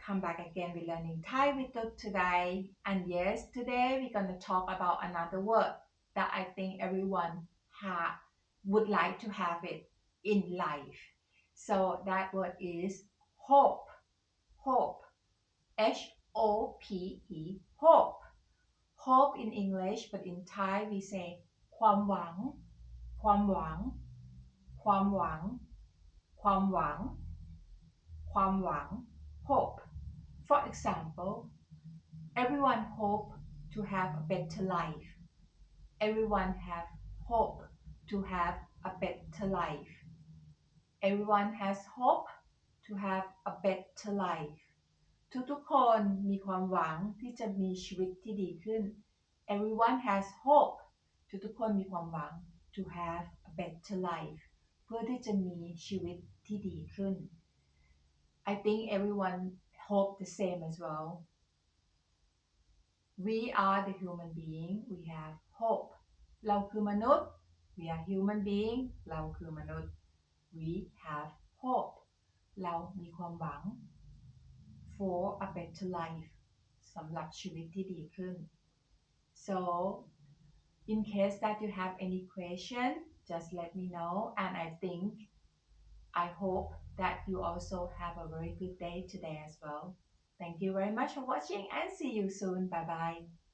come back again with Learning Thai with Tut today. And yes, today we're going to talk about another word that I think everyone would like to have it in life. So that word is hope. Hope. Hope. Hope. Hope in English, but in Thai we say ความหวังความหวังความหวังความหวังความหวัง hope. For example, everyone hope to have a better life. Everyone have hope to have a better life. Everyone has hope to have a better life. ทุกๆคนมีความหวังที่จะมีชีวิตที่ดีขึ้น Everyone has hope ทุกๆคนมีความหวัง to have a better life เพื่อที่จะมีชีวิตที่ดีขึ้น I think everyone hope the same as well. We are the human being. We have hope. เราคือมนุษย์ We are human being. เราคือมนุษย์ We have hope. เรามีความหวัง for a better life สำหรับชีวิตที่ดีขึ้น so in case that you have any question just let me know and I hope that you also have a very good day today as well. Thank you very much for watching and see you soon. Bye bye.